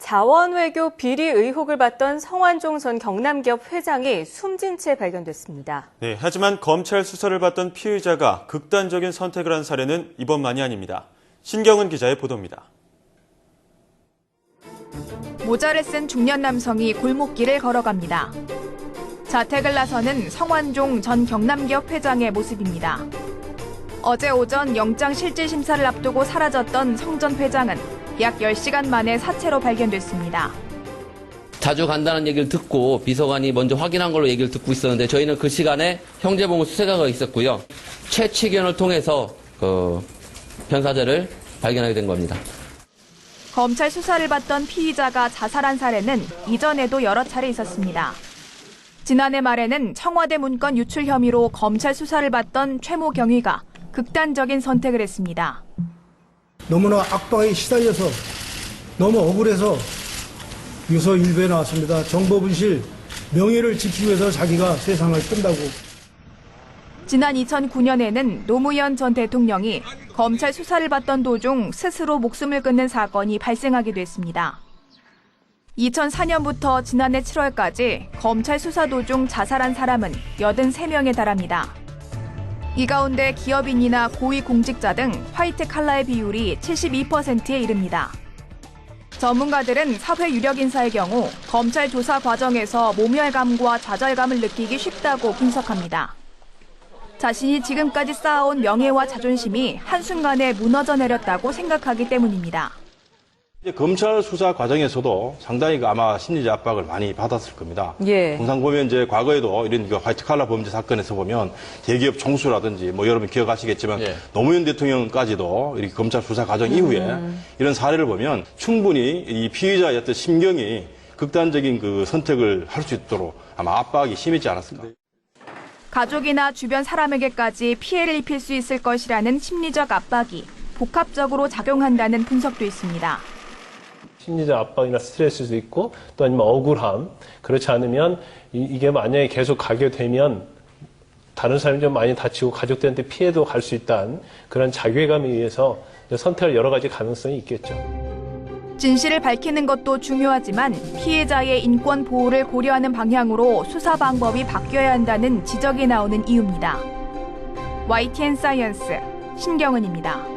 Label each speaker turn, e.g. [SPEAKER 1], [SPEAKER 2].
[SPEAKER 1] 자원외교 비리 의혹을 받던 성완종 전 경남기업 회장이 숨진 채 발견됐습니다.
[SPEAKER 2] 네, 하지만 검찰 수사를 받던 피의자가 극단적인 선택을 한 사례는 이번만이 아닙니다. 신경은 기자의 보도입니다.
[SPEAKER 3] 모자를 쓴 중년 남성이 골목길을 걸어갑니다. 자택을 나서는 성완종 전 경남기업 회장의 모습입니다. 어제 오전 영장 실질 심사를 앞두고 사라졌던 성 전 회장은 약 10시간 만에 사체로 발견됐습니다.
[SPEAKER 4] 자주 간다는 얘기를 듣고 비서관이 먼저 확인한 걸로 얘기를 듣고 있었는데 저희는 그 시간에 형제보호 수색하고 있었고요. 최측연을 통해서 변사자를 발견하게 된 겁니다.
[SPEAKER 3] 검찰 수사를 받던 피의자가 자살한 사례는 이전에도 여러 차례 있었습니다. 지난해 말에는 청와대 문건 유출 혐의로 검찰 수사를 받던 최모 경위가 극단적인 선택을 했습니다.
[SPEAKER 5] 너무나 압박에 시달려서 너무 억울해서 유서일부에 나왔습니다. 정보분실, 명예를 지키기 위해서 자기가 세상을 뜬다고.
[SPEAKER 3] 지난 2009년에는 노무현 전 대통령이 검찰 수사를 받던 도중 스스로 목숨을 끊는 사건이 발생하기도 했습니다. 2004년부터 지난해 7월까지 검찰 수사 도중 자살한 사람은 83명에 달합니다. 이 가운데 기업인이나 고위공직자 등 화이트 칼라의 비율이 72%에 이릅니다. 전문가들은 사회 유력 인사의 경우 검찰 조사 과정에서 모멸감과 좌절감을 느끼기 쉽다고 분석합니다. 자신이 지금까지 쌓아온 명예와 자존심이 한순간에 무너져 내렸다고 생각하기 때문입니다.
[SPEAKER 6] 검찰 수사 과정에서도 상당히 아마 심리적 압박을 많이 받았을 겁니다. 항상 보면 이제 과거에도 이런 화이트 칼라 범죄 사건에서 보면 대기업 총수라든지 여러분 기억하시겠지만 노무현 대통령까지도 이렇게 검찰 수사 과정 이후에 이런 사례를 보면 충분히 이 피의자의 어떤 심경이 극단적인 그 선택을 할 수 있도록 아마 압박이 심했지 않았습니까?
[SPEAKER 3] 가족이나 주변 사람에게까지 피해를 입힐 수 있을 것이라는 심리적 압박이 복합적으로 작용한다는 분석도 있습니다.
[SPEAKER 7] 심리적 압박이나 스트레스도 있고 또 아니면 억울함, 그렇지 않으면 이게 만약에 계속 가게 되면 다른 사람이 좀 많이 다치고 가족들한테 피해도 갈 수 있다는 그런 자괴감에 의해서 선택할 여러 가지 가능성이 있겠죠.
[SPEAKER 3] 진실을 밝히는 것도 중요하지만 피해자의 인권 보호를 고려하는 방향으로 수사 방법이 바뀌어야 한다는 지적이 나오는 이유입니다. YTN 사이언스 신경은입니다.